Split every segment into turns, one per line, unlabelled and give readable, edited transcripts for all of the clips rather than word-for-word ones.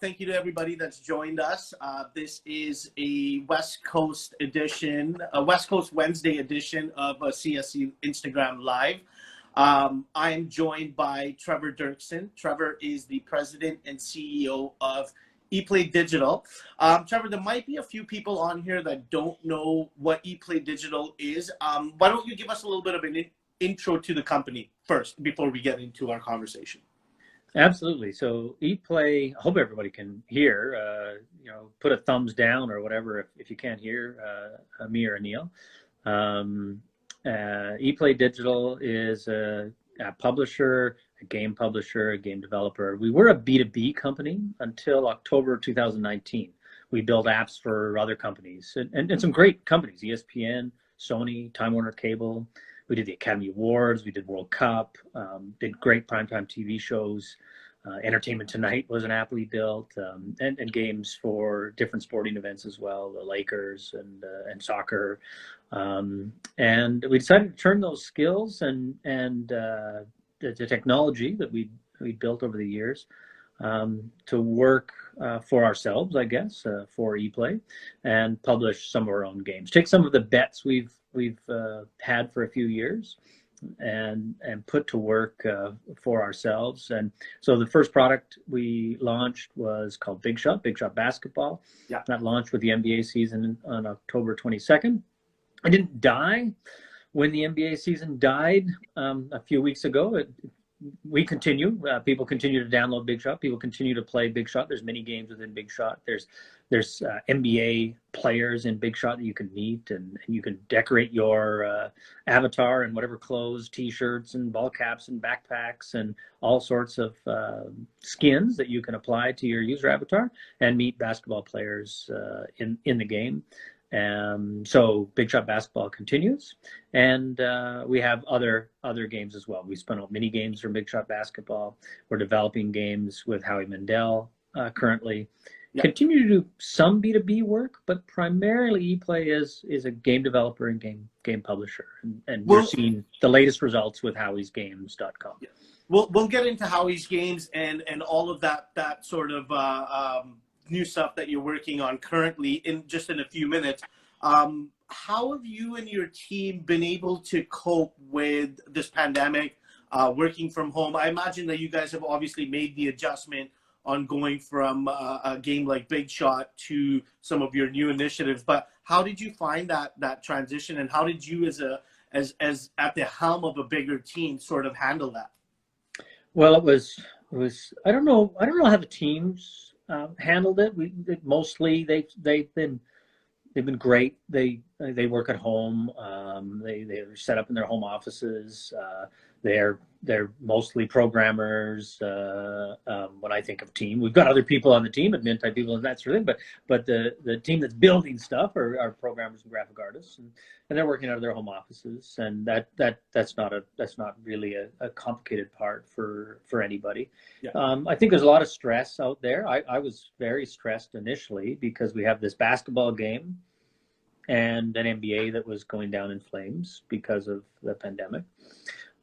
Thank you to everybody that's joined us. This is a West Coast edition, a West Coast Wednesday edition of CSE Instagram Live. I'm joined by Trevor Doerksen. Trevor is the president and CEO of ePlay Digital. Trevor, there might be a few people on here that don't know what ePlay Digital is. Why don't you give us a little bit of an intro to the company first before we get into our conversation?
Absolutely. So ePlay, I hope everybody can hear, put a thumbs down or whatever if you can't hear me or Anil. ePlay Digital is a publisher, a game publisher, a game developer. We were a B2B company until October 2019. We built apps for other companies and some great companies, ESPN, Sony, Time Warner Cable. We did the Academy Awards, we did World Cup, did great primetime TV shows. Entertainment Tonight was an app we built, and games for different sporting events as well, the Lakers and soccer. And we decided to turn those skills and the technology that we built over the years to work for ourselves, I guess, for ePlay, and publish some of our own games. Take some of the bets we've had for a few years and put to work for ourselves. And so the first product we launched was called Big Shot Basketball.
Yeah.
That launched with the NBA season on October 22nd. I didn't die when the NBA season died a few weeks ago. We continue. People continue to download Big Shot. People continue to play Big Shot. There's many games within Big Shot. There's NBA players in Big Shot that you can meet, and you can decorate your avatar in whatever clothes, T-shirts, and ball caps, and backpacks, and all sorts of skins that you can apply to your user avatar, and meet basketball players in the game. So Big Shot Basketball continues, and we have other games as well. We spun out mini games for Big Shot Basketball. We're developing games with Howie Mandel currently. Yep. Continue to do some B2B work, but primarily ePlay is a game developer and game publisher, and we're seeing the latest results with howiesgames.com.
Yeah. We'll get into Howie's Games and all of that sort of new stuff that you're working on currently in a few minutes. How have you and your team been able to cope with this pandemic, working from home? I imagine that you guys have obviously made the adjustment on going from a game like Big Shot to some of your new initiatives, but how did you find that transition, and how did you as at the helm of a bigger team sort of handle that?
Well, it was I don't know how the teams handled it. Mostly they've been great. They work at home. They're set up in their home offices. They're mostly programmers. When I think of team, we've got other people on the team, admin type people and that sort of thing. But the team that's building stuff are programmers and graphic artists, and they're working out of their home offices. And that's not really a complicated part for anybody. Yeah. I think there's a lot of stress out there. I was very stressed initially because we have this basketball game and an NBA that was going down in flames because of the pandemic.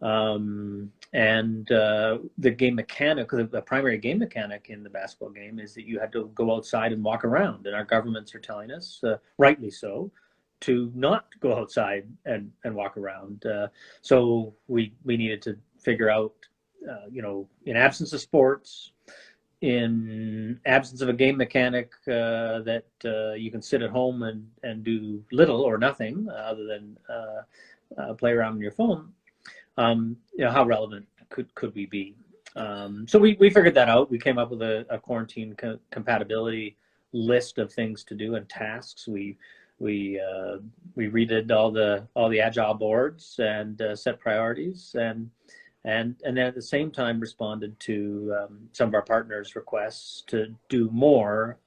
The game mechanic, the primary game mechanic in the basketball game is that you had to go outside and walk around, and our governments are telling us, rightly so, to not go outside and walk around. So we needed to figure out, in absence of sports, in absence of a game mechanic that you can sit at home and do little or nothing other than play around on your phone, how relevant could we be? So we figured that out. We came up with a quarantine compatibility list of things to do and tasks. We redid all the agile boards and set priorities, and then at the same time responded to some of our partners' requests to do more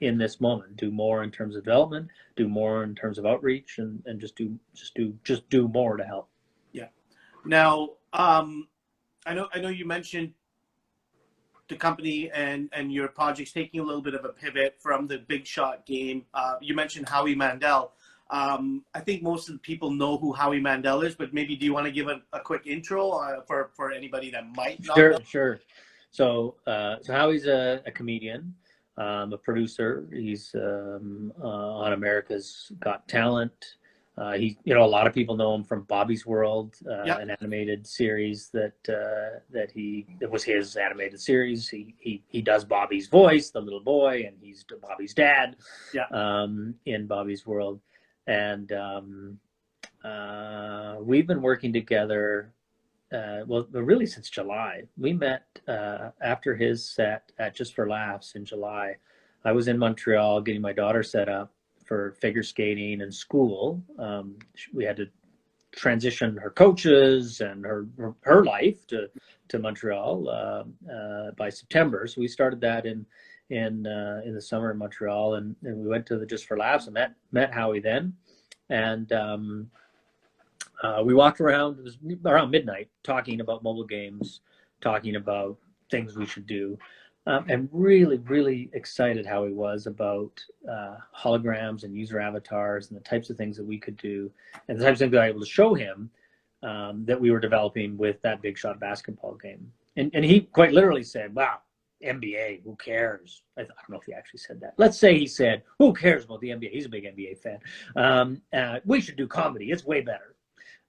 in this moment, do more in terms of development, do more in terms of outreach, and just do more to help.
Yeah. Now, I know you mentioned the company and your projects taking a little bit of a pivot from the Big Shot game. You mentioned Howie Mandel. I think most of the people know who Howie Mandel is, but maybe do you want to give a quick intro for anybody that might not know?
Sure. So Howie's a comedian, a producer. He's on America's Got Talent. A lot of people know him from Bobby's World,
Yeah.
an animated series that was his animated series. He does Bobby's voice, the little boy, and he's Bobby's dad,
Yeah.
in Bobby's World. And we've been working together. Really since July. We met after his set at Just for Laughs in July. I was in Montreal getting my daughter set up for figure skating and school. We had to transition her coaches and her life to Montreal by September. So we started that in the summer in Montreal, and we went to the Just for Laughs and met Howie then, and we walked around. It was around midnight, talking about mobile games, talking about things we should do, and really, really excited how he was about holograms and user avatars and the types of things that we could do, and the types of things that I was able to show him that we were developing with that Big Shot basketball game. And he quite literally said, "Wow, NBA, who cares?" I don't know if he actually said that. Let's say he said, "Who cares about the NBA?" He's a big NBA fan. We should do comedy. It's way better.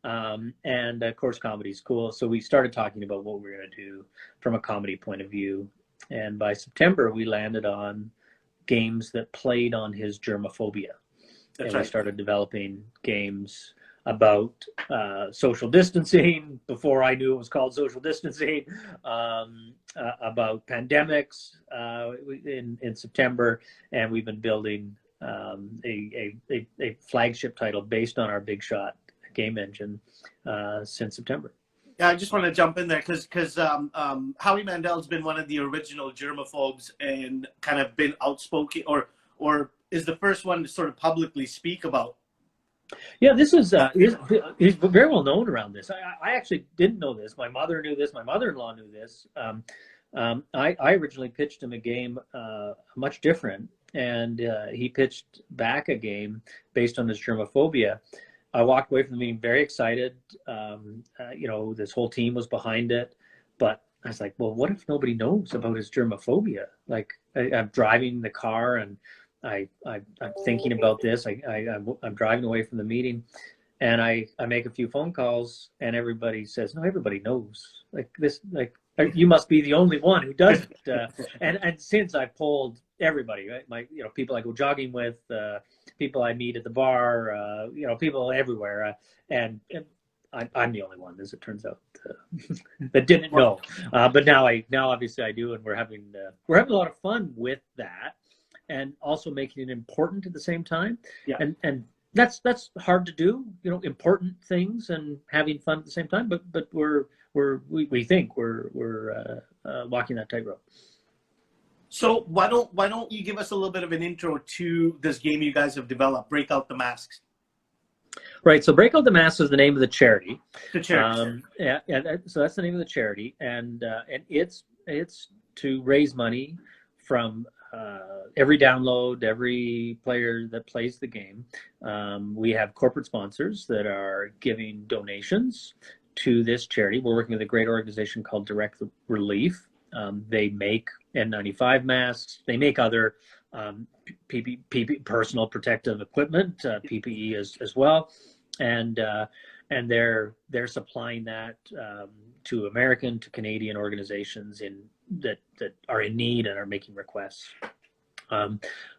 And of course, comedy is cool. So we started talking about what we were going to do from a comedy point of view. And by September, we landed on games that played on his germophobia.
That's
and
right.
We started developing games about social distancing before I knew it was called social distancing, about pandemics in September. And we've been building a flagship title based on our Big Shot game engine since September.
Yeah, I just want to jump in there because Howie Mandel has been one of the original germaphobes and kind of been outspoken, or is the first one to sort of publicly speak about.
Yeah, this is he's very well known around this. I actually didn't know this. My mother knew this. My mother-in-law knew this. I originally pitched him a game much different, and he pitched back a game based on his germophobia. I walked away from the meeting very excited. This whole team was behind it, but I was like, well, what if nobody knows about his germophobia? Like, I'm driving the car and I'm thinking about this. I'm driving away from the meeting, and I make a few phone calls, and everybody says, no, everybody knows. You must be the only one who doesn't. And since I polled everybody, right? People I go jogging with, people I meet at the bar, people everywhere, and I'm the only one, as it turns out, that didn't know. But now obviously I do, and we're having a lot of fun with that, and also making it important at the same time.
Yeah.
And that's hard to do, important things and having fun at the same time. But we think we're walking that tightrope.
So why don't you give us a little bit of an intro to this game you guys have developed, Breakout The Masks?
Right. So Breakout The Masks is the name of the charity.
The charity.
So that's the name of the charity, and it's to raise money from every download, every player that plays the game. We have corporate sponsors that are giving donations to this charity. We're working with a great organization called Direct Relief. They make N95 masks. They make other PPE, personal protective equipment, PPE as well, and they're supplying that to American, to Canadian organizations that are in need and are making requests.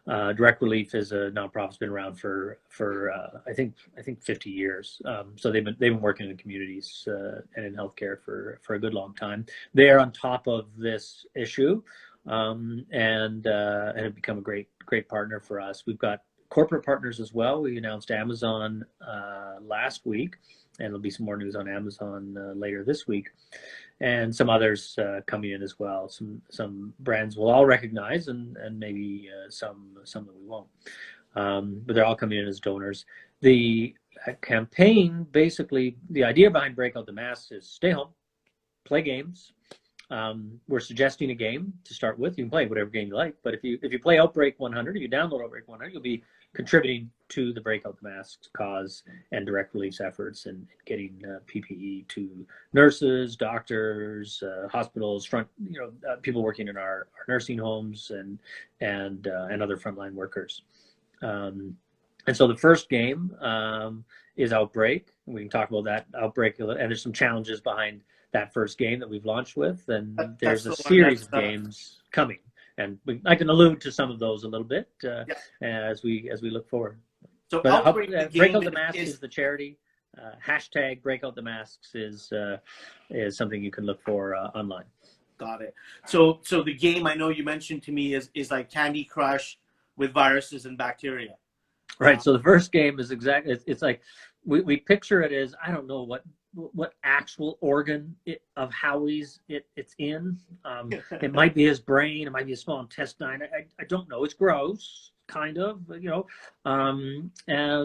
Direct Relief is a nonprofit that's been around for I think 50 years. So they've been working in the communities and in healthcare for a good long time. They're on top of this issue, and have become a great partner for us. We've got corporate partners as well. We announced Amazon last week, and there'll be some more news on Amazon later this week, and some others coming in as well. Some brands we'll all recognize, and maybe some that we won't. But they're all coming in as donors. The campaign, basically, the idea behind Breakout the Masks is stay home, play games, we're suggesting a game to start with. You can play whatever game you like, but if you play Outbreak 100, if you download Outbreak 100, you'll be contributing to the Breakout the Masks cause and direct release efforts, and getting PPE to nurses, doctors, hospitals, people working in our nursing homes, and other frontline workers. And so the first game is Outbreak. We can talk about that Outbreak, and there's some challenges behind that first game that we've launched with, and there's a series of games coming, and I can allude to some of those a little bit as we look forward.
So
Breakout the Masks is the charity. Hashtag Breakout the Masks is something you can look for online.
Got it. So the game, I know you mentioned to me, is like Candy Crush with viruses and bacteria.
Right. So the first game is it's like we picture it as, I don't know what actual organ of Howie's it's in. It might be his brain, it might be his small intestine. I don't know. It's gross, kind of, and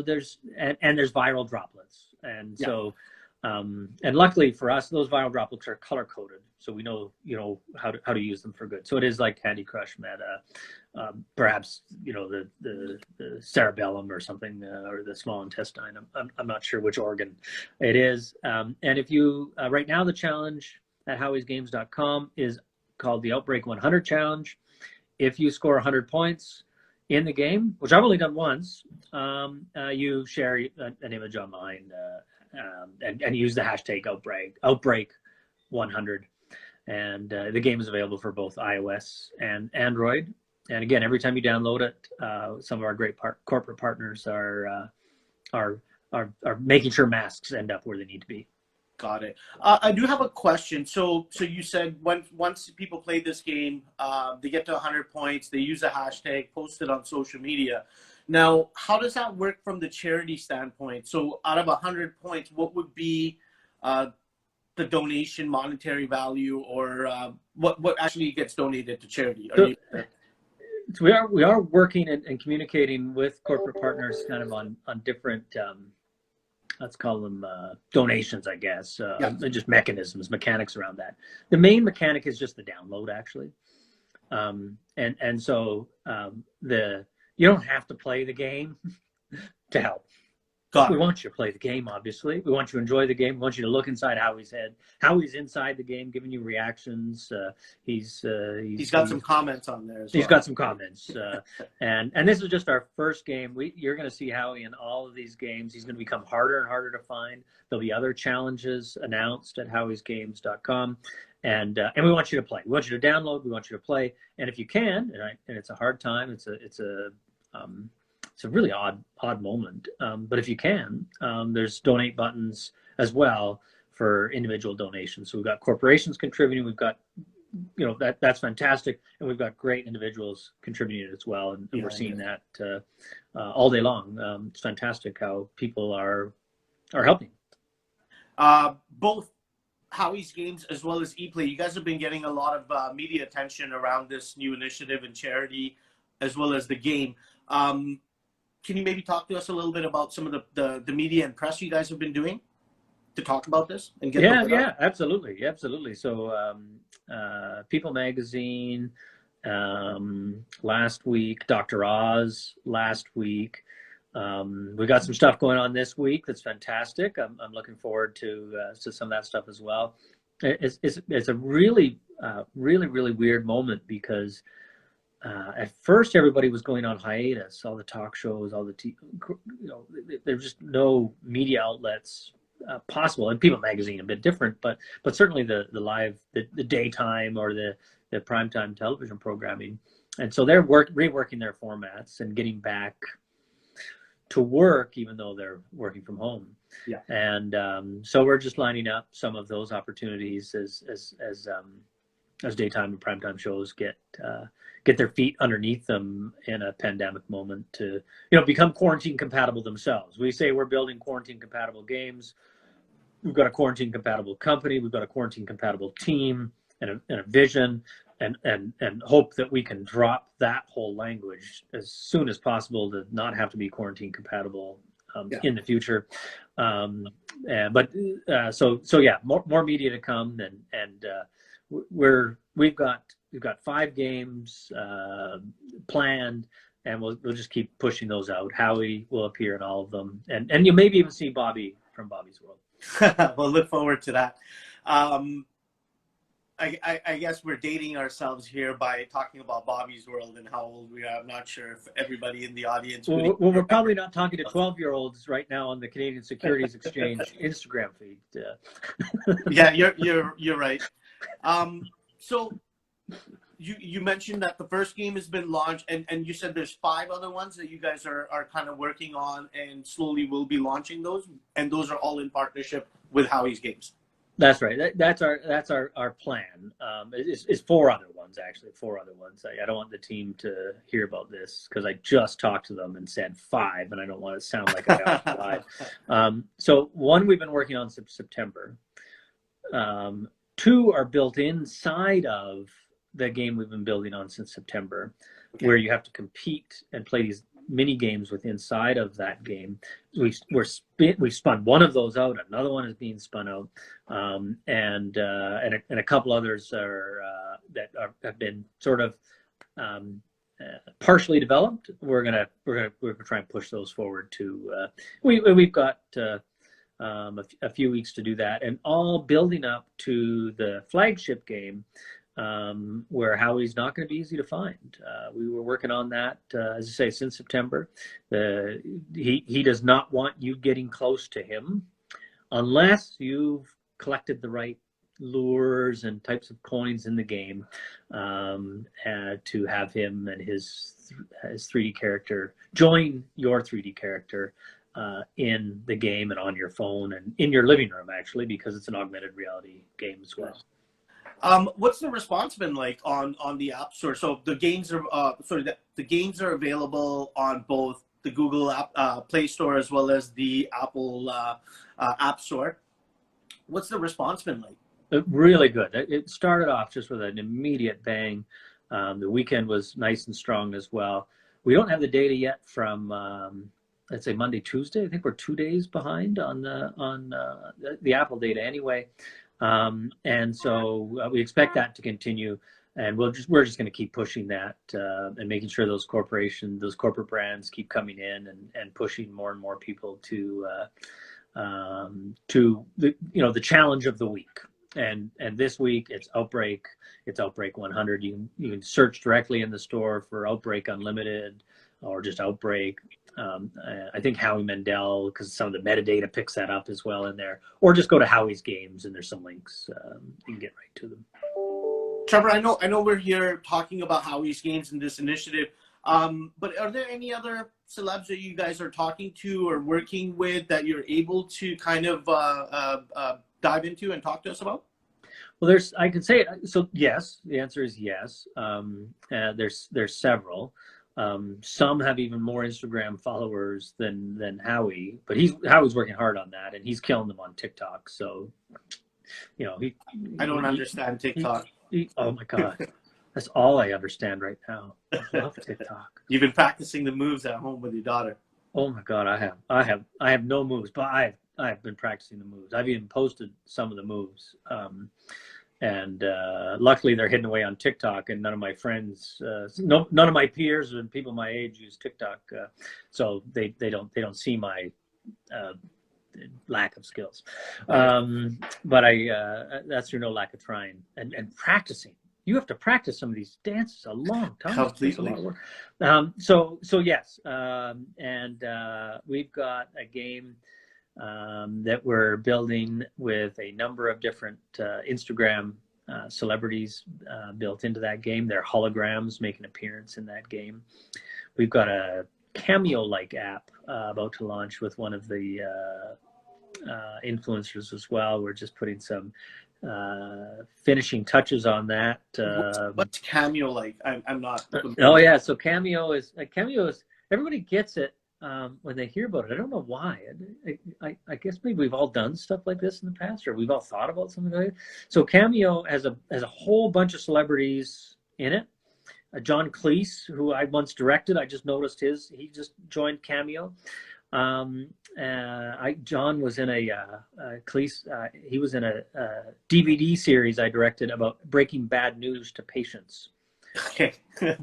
there's viral droplets, and so and luckily for us, those viral droplets are color coded, so we know how to use them for good. So it is like Candy Crush meta. Perhaps the cerebellum or something, or the small intestine. I'm not sure which organ it is. And if you right now, the challenge at howiesgames.com is called the Outbreak 100 Challenge. If you score 100 points in the game, which I've only done once, you share an image online and use the hashtag Outbreak 100. And the game is available for both iOS and Android. And again, every time you download it, some of our great corporate partners are making sure masks end up where they need to be.
Got it. I do have a question. So you said once people play this game, they get to 100 points, they use a hashtag, post it on social media. Now, how does that work from the charity standpoint? So out of 100 points, what would be the donation monetary value, or what actually gets donated to charity?
So we are working and communicating with corporate partners kind of on different, let's call them donations, I guess, just mechanics around that. The main mechanic is just the download, actually. And so you don't have to play the game to help. We want you to play the game, obviously. We want you to enjoy the game. We want you to look inside Howie's head. Howie's inside the game, giving you reactions. He's got
some comments on there as
well. He's got some comments. And this is just our first game. You're going to see Howie in all of these games. He's going to become harder and harder to find. There'll be other challenges announced at howiesgames.com. And we want you to play. We want you to download. We want you to play. And if you can, and it's a hard time, it's a really odd moment. But if you can, there's donate buttons as well for individual donations. So we've got corporations contributing. We've got, that's fantastic. And we've got great individuals contributing as well. And we're seeing that all day long. It's fantastic how people are helping.
Both Howie's Games as well as ePlay, you guys have been getting a lot of media attention around this new initiative and charity, as well as the game. Can you maybe talk to us a little bit about some of the media and press you guys have been doing to talk about this? And get
absolutely. So People Magazine last week, Dr. Oz last week. We got some stuff going on this week that's fantastic. I'm looking forward to some of that stuff as well. It's a really weird moment because at first everybody was going on hiatus. All the talk shows, all the there's just no media outlets possible. And People Magazine a bit different, but certainly the live, the daytime or the primetime television programming. And so they're reworking their formats and getting back to work, even though they're working from home.
Yeah.
And so we're just lining up some of those opportunities as daytime and primetime shows get their feet underneath them in a pandemic moment to become quarantine compatible themselves. We say we're building quarantine compatible games. We've got a quarantine compatible company. We've got a quarantine compatible team and a vision. And hope that we can drop that whole language as soon as possible to not have to be quarantine compatible in the future. So more media to come, and we've got 5 games planned, and we'll just keep pushing those out. Howie will appear in all of them, and you'll maybe even see Bobby from Bobby's World.
We'll look forward to that. I guess we're dating ourselves here by talking about Bobby's World and how old we are. I'm not sure if everybody in the audience would.
Well, we're probably not talking to 12-year-olds right now on the Canadian Securities Exchange Instagram feed.
Yeah, you're right. So you mentioned that the first game has been launched, and you said there's 5 other ones that you guys are kind of working on and slowly will be launching those, and those are all in partnership with Howie's Games.
That's right. That's our plan. It's 4 other ones, actually. 4 other ones. I don't want the team to hear about this because I just talked to them and said 5, and I don't want to sound like I got 5. So 1 we've been working on since September. 2 are built inside of the game we've been building on since September, where you have to compete and play these mini games with inside of that game. We spun 1 of those out. Another one is being spun out, and a couple others have been sort of partially developed. We're gonna try and push those forward to. We've got a few weeks to do that, and all building up to the flagship game. Where Howie's not going to be easy to find. We were working on that, as I say, since September. He does not want you getting close to him unless you've collected the right lures and types of coins in the game to have him and his 3D character join your 3D character in the game and on your phone and in your living room, actually, because it's an augmented reality game as well.
What's the response been like on the App Store? So the games are the games are available on both the Google Play Store as well as the Apple App Store. What's the response been like?
Really good. It started off just with an immediate bang. The weekend was nice and strong as well. We don't have the data yet from let's say Monday, Tuesday. I think we're 2 days behind on the Apple data anyway. And so we expect that to continue, and we're just going to keep pushing that and making sure those corporate brands keep coming in and pushing more and more people to the challenge of the week. And this week it's Outbreak. It's Outbreak 100. You can search directly in the store for Outbreak Unlimited or just Outbreak. I think Howie Mandel, because some of the metadata picks that up as well in there, or just go to Howie's Games and there's some links. You can get right to them.
Trevor, I know we're here talking about Howie's Games and this initiative, but are there any other celebs that you guys are talking to or working with that you're able to kind of dive into and talk to us about?
Well, I can say it. So yes, the answer is yes. There's several. Some have even more Instagram followers than Howie, but Howie's working hard on that, and he's killing them on TikTok. So,
I don't understand TikTok.
Oh my God, that's all I understand right now. I love TikTok.
You've been practicing the moves at home with your daughter.
Oh my God, I have no moves, but I've been practicing the moves. I've even posted some of the moves. And luckily they're hidden away on TikTok, and none of my friends, none of my peers and people my age use TikTok, so they don't see my lack of skills. But that's through no lack of trying and practicing. You have to practice some of these dances a long time.
Completely.
A lot of work. So yes, and we've got a game that we're building with a number of different Instagram celebrities built into that game. Their holograms make an appearance in that game. We've got a cameo-like app about to launch with one of the influencers as well. We're just putting some finishing touches on that.
What's cameo like? I'm not.
Oh yeah, so cameo is everybody gets it. When they hear about it, I don't know why. I guess maybe we've all done stuff like this in the past, or we've all thought about something like that. So Cameo has a whole bunch of celebrities in it. John Cleese, who I once directed, I just noticed he just joined Cameo. John was in he was in a DVD series I directed about breaking bad news to patients.
Okay.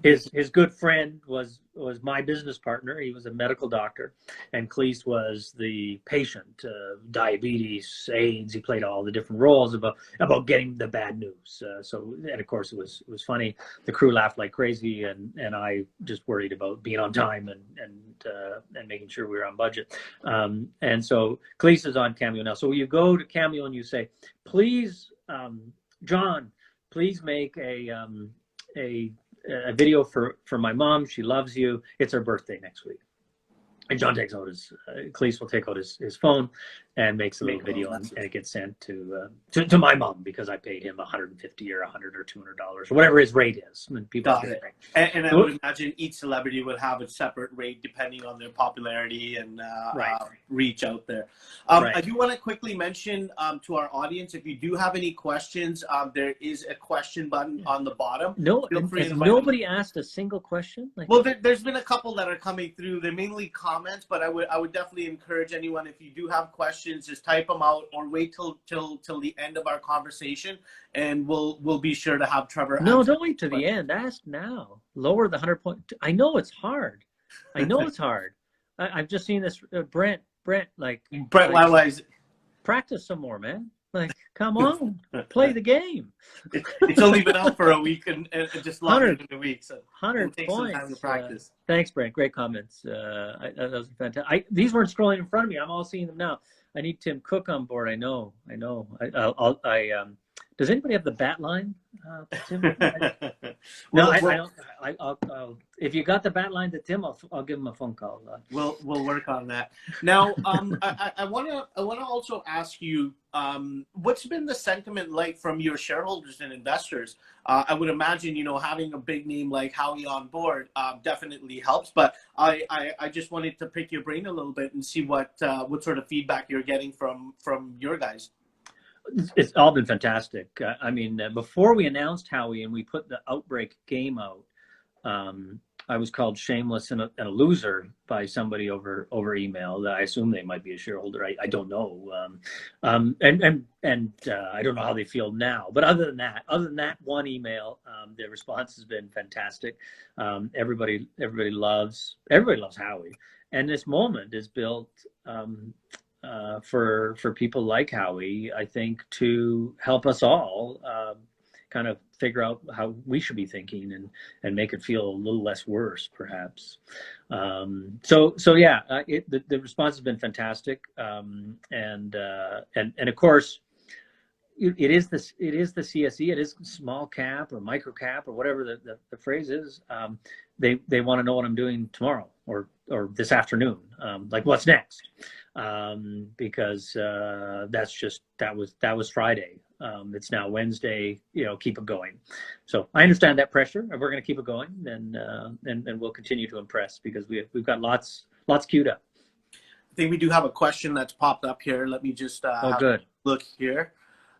His good friend was my business partner. He was a medical doctor, and Cleese was the patient, diabetes, AIDS. He played all the different roles about getting the bad news. And of course it was funny. The crew laughed like crazy, and I just worried about being on time and making sure we were on budget. And so Cleese is on Cameo now. So you go to Cameo and you say, please, John, please make a video for my mom. She loves you. It's her birthday next week. And John takes out Cleese will take out his phone and makes a little video, and it gets sent to my mom, because I paid him $150 or $100 or $200 or whatever his rate is. And people
Got it. And I would imagine each celebrity would have a separate rate depending on their popularity and reach out there. I do want to quickly mention to our audience, if you do have any questions, there is a question button on the bottom.
No, has nobody asked a single question?
Well, there's been a couple that are coming through. They're mainly comments, but I would definitely encourage anyone, if you do have questions, just type them out or wait till the end of our conversation, and we'll be sure to have Trevor.
No, don't wait to the end. Ask now. Lower the 100 point. I know it's hard. It's hard. I've just seen this. Brent, practice some more, man. Like, come on, play the game.
It's only been out for a week and just longer than a week, so
100
take
points.
Some time to practice.
Thanks, Brent. Great comments. That was fantastic. These weren't scrolling in front of me. I'm all seeing them now. I need Tim Cook on board. I know. Does anybody have the bat line? Tim? No, I'll, if you got the bat line to Tim, I'll give him a phone call.
We'll work on that. Now, I want to also ask you, what's been the sentiment like from your shareholders and investors? I would imagine, having a big name like Howie on board definitely helps. But I just wanted to pick your brain a little bit and see what sort of feedback you're getting from your guys.
It's all been fantastic. I mean, before we announced Howie and we put the Outbreak game out, I was called shameless and a loser by somebody over email. I assume they might be a shareholder. I don't know. And I don't know how they feel now. But other than that one email, the response has been fantastic. Everybody loves Howie, and this moment is built for people like Howie, I think, to help us all kind of figure out how we should be thinking and make it feel a little less worse, perhaps. So yeah, the response has been fantastic, and of course, it is the CSE. It is small cap or micro cap or whatever the phrase is. They want to know what I'm doing tomorrow or this afternoon, like what's next, because that was Friday. It's now Wednesday. Keep it going. So I understand that pressure, and we're going to keep it going, and we'll continue to impress, because we've got lots queued up.
I think we do have a question that's popped up here. Let me just look here.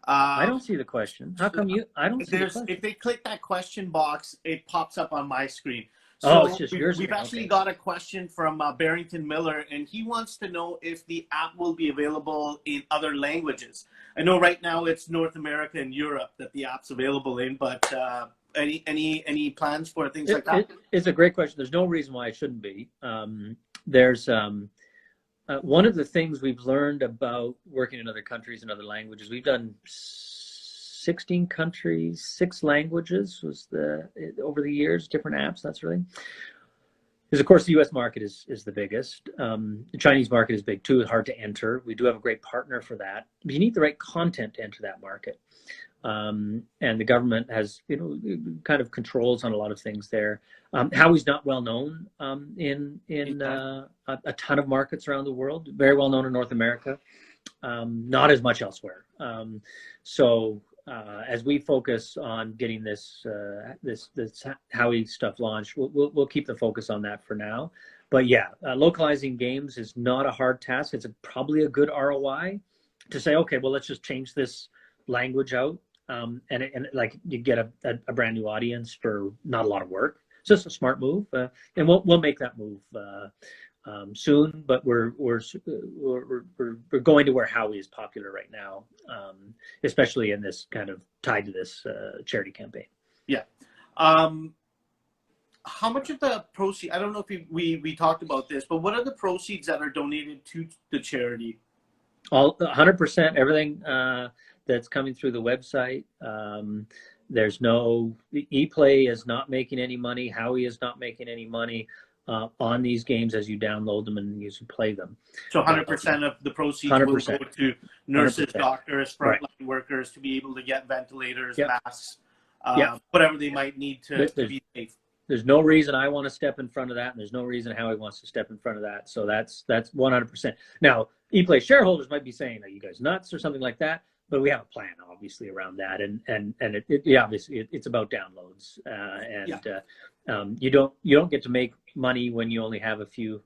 I don't see the question. How come you? I don't see the question.
If they click that question box, it pops up on my screen. So
it's just yours.
We've actually got a question from Barrington Miller, and he wants to know if the app will be available in other languages. I know right now it's North America and Europe that the app's available in, but any plans for things like that?
It's a great question. There's no reason why it shouldn't be. There's one of the things we've learned about working in other countries and other languages. We've done 16 countries, 6 languages over the years, different apps. That's really, because of course the U.S. market is the biggest. The Chinese market is big too. It's hard to enter. We do have a great partner for that. But you need the right content to enter that market, and the government has kind of controls on a lot of things there. Howie's not well known in a ton of markets around the world. Very well known in North America, not as much elsewhere. So as we focus on getting this Howie stuff launched, we'll keep the focus on that for now. But yeah, localizing games is not a hard task. It's probably a good ROI to say, okay, well, let's just change this language out, and like you get a brand new audience for not a lot of work. It's just a smart move, and we'll make that move soon, but we're going to where Howie is popular right now, especially in this kind of tied to this charity campaign.
Yeah. How much of the proceeds, I don't know if we talked about this, but what are the proceeds that are donated to the charity?
All 100%, everything that's coming through the website. There's no, ePlay is not making any money. Howie is not making any money on these games as you download them and you play them.
So 100% of the proceeds 100%. Will go to nurses, 100%. Doctors, frontline right. workers to be able to get ventilators, yep. masks, yep. whatever they might need to be safe.
There's no reason I want to step in front of that, and there's no reason Howie wants to step in front of that. So that's 100%. Now, ePlay shareholders might be saying, "Are you guys nuts?" or something like that. But we have a plan, obviously, around that, and obviously it's about downloads, you don't get to make money when you only have a few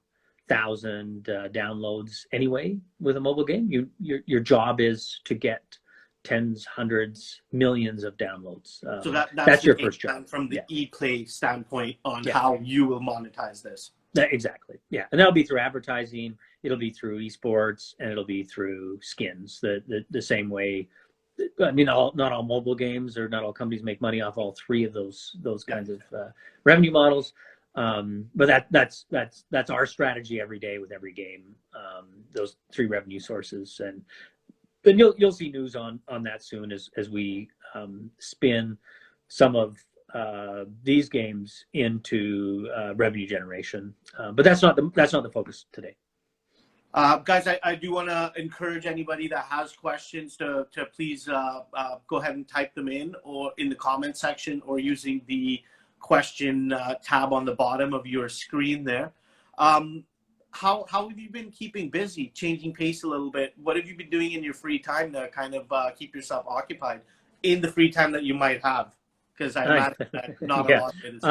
thousand downloads anyway with a mobile game. Your job is to get tens, hundreds, millions of downloads.
So that's
your first job
from the ePlay standpoint on how you will monetize this.
Exactly. Yeah. And that'll be through advertising. It'll be through esports, and it'll be through skins the same way. I mean, not all mobile games or not all companies make money off all three of those kinds of revenue models. But that's our strategy every day with every game. Those three revenue sources, and you'll see news on that soon as we spin some of these games into revenue generation. But that's not the focus today.
Guys, I do want to encourage anybody that has questions to please go ahead and type them in or in the comment section or using the question tab on the bottom of your screen there. How have you been keeping busy, changing pace a little bit? What have you been doing in your free time to kind of keep yourself occupied in the free time that you might have? Because I imagine that not a lot of it is.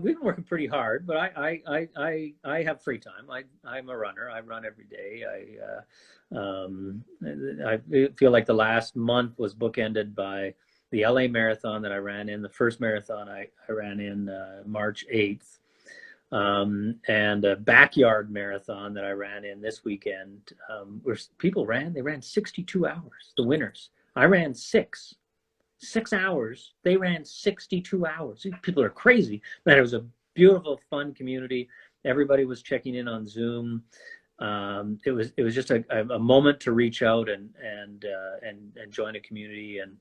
We've been working pretty hard, but I have free time. I'm a runner. I run every day. I feel like the last month was bookended by the LA marathon that I ran in, the first marathon I ran in March 8th, and a backyard marathon that I ran in this weekend, where people they ran 62 hours, the winners. I ran 6 hours. They ran 62 hours. These people are crazy. But it was a beautiful, fun community. Everybody was checking in on Zoom. It was just a moment to reach out and join a community. And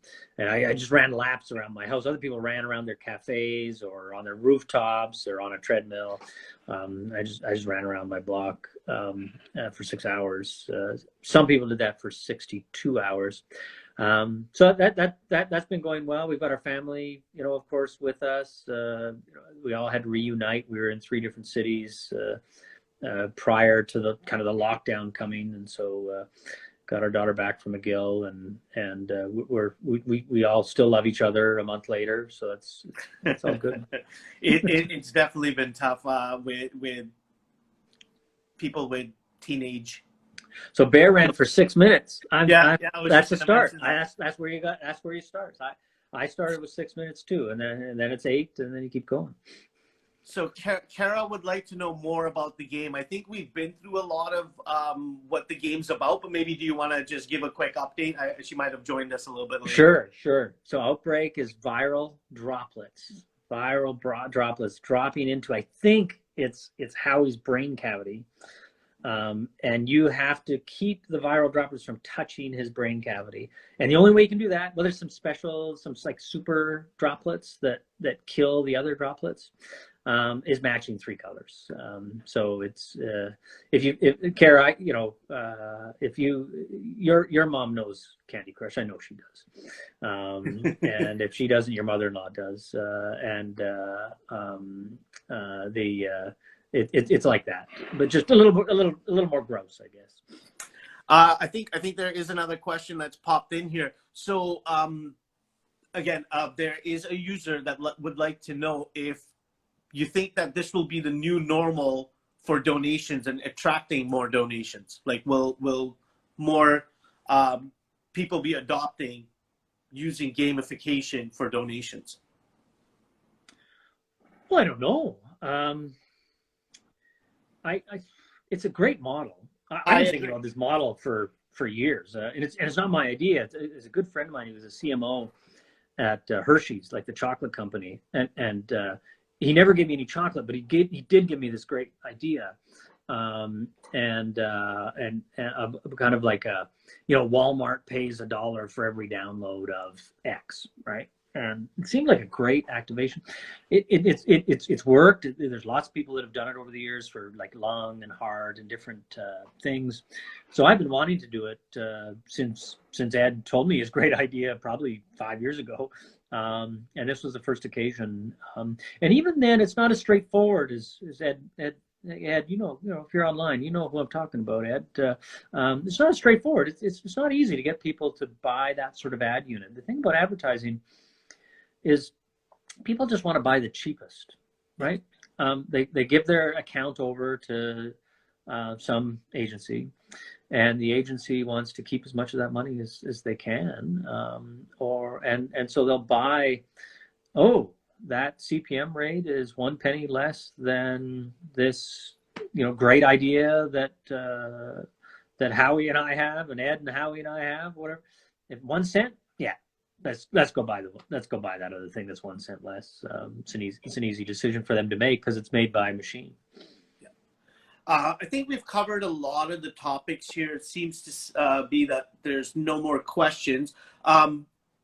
I just ran laps around my house. Other people ran around their cafes or on their rooftops or on a treadmill. I just ran around my block for 6 hours. Some people did that for 62 hours. So that's been going well. We've got our family, of course, with us. We all had to reunite. We were in 3 different cities prior to the kind of the lockdown coming, and so got our daughter back from McGill, and we all still love each other a month later. So that's all good.
It's definitely been tough with people with teenage.
So Bear ran for 6 minutes. That's the start. That's where you start. I started with 6 minutes too, and then it's 8, and then you keep going.
So Kara would like to know more about the game. I think we've been through a lot of what the game's about, but maybe do you want to just give a quick update? She might have joined us a little bit later.
Sure. So Outbreak is viral droplets dropping into, I think it's Howie's brain cavity. And you have to keep the viral droplets from touching his brain cavity. And the only way you can do that, well, there's some like super droplets that kill the other droplets, is matching 3 colors. So it's, Kara, if your mom knows Candy Crush, I know she does. And if she doesn't, your mother-in-law does. It's like that, but just a little more gross, I guess.
I think there is another question that's popped in here. So again, there is a user that would like to know if you think that this will be the new normal for donations and attracting more donations. Like, will more people be adopting using gamification for donations? Well,
I don't know. it's a great model. I've
I
been thinking
agree.
about this model for years, and it's not my idea. It's a good friend of mine who was a CMO at Hershey's, like the chocolate company, and he never gave me any chocolate, but he did give me this great idea, and kind of like a, Walmart pays $1 for every download of X, right? And it seemed like a great activation. It's worked. There's lots of people that have done it over the years for like lung and heart and different things. So I've been wanting to do it since Ed told me his great idea probably 5 years ago, and this was the first occasion. And even then, it's not as straightforward as Ed, if you're online, you know who I'm talking about, Ed. It's not as straightforward. It's not easy to get people to buy that sort of ad unit. The thing about advertising is people just want to buy the cheapest, right? They give their account over to some agency, and the agency wants to keep as much of that money as they can, and so they'll buy. Oh, that CPM rate is 1 penny less than this, great idea that Howie and I have, and Ed and Howie and I have, whatever. If 1 cent, yeah. Let's go buy that other thing that's 1 cent less. It's an easy decision for them to make because it's made by a machine.
Yeah. I think we've covered a lot of the topics here. It seems to be that there's no more questions.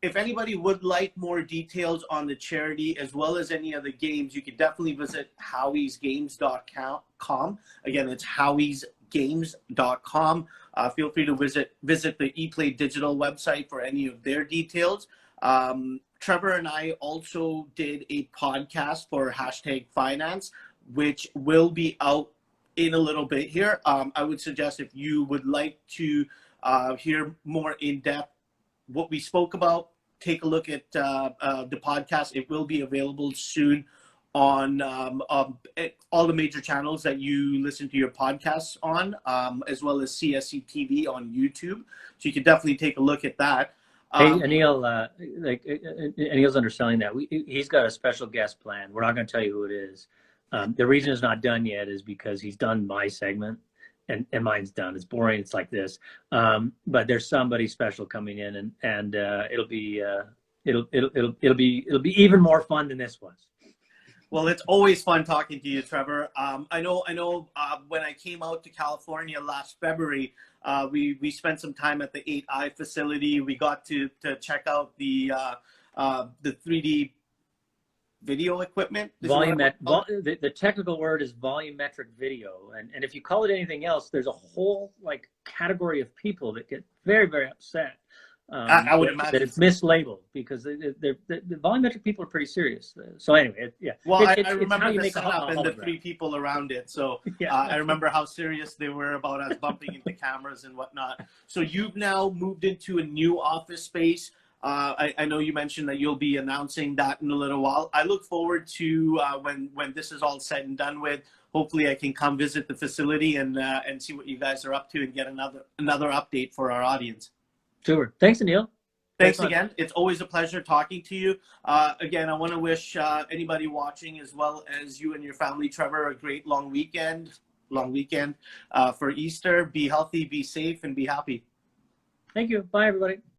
If anybody would like more details on the charity as well as any other games, you can definitely visit howiesgames.com. Again, it's howiesgames.com. Feel free to visit the ePlay Digital website for any of their details. Trevor and I also did a podcast for #finance, which will be out in a little bit here. I would suggest if you would like to hear more in depth what we spoke about, take a look at the podcast. It will be available soon on all the major channels that you listen to your podcasts on, as well as CSE TV on YouTube. So you can definitely take a look at that.
Hey, Anil, Anil's underselling that. He's got a special guest plan. We're not going to tell you who it is. The reason it's not done yet is because he's done my segment, and mine's done. It's boring. It's like this. But there's somebody special coming in, and it'll be even more fun than this was.
Well, it's always fun talking to you, Trevor. I know. When I came out to California last February, we spent some time at the 8i facility. We got to check out the 3D video equipment.
The technical word is volumetric video, and if you call it anything else, there's a whole category of people that get very, very upset.
I would imagine
that it's mislabeled because the volumetric people are pretty serious. So anyway, yeah.
Well, I remember the setup and the 3 people around it. So
yeah.
I remember how serious they were about us bumping into cameras and whatnot. So you've now moved into a new office space. I know you mentioned that you'll be announcing that in a little while. I look forward to when this is all said and done with. Hopefully, I can come visit the facility and see what you guys are up to and get another update for our audience.
Sure. Thanks, Anil.
Thanks again. It's always a pleasure talking to you. Again, I want to wish anybody watching as well as you and your family, Trevor, a great long weekend for Easter. Be healthy, be safe, and be happy.
Thank you. Bye, everybody.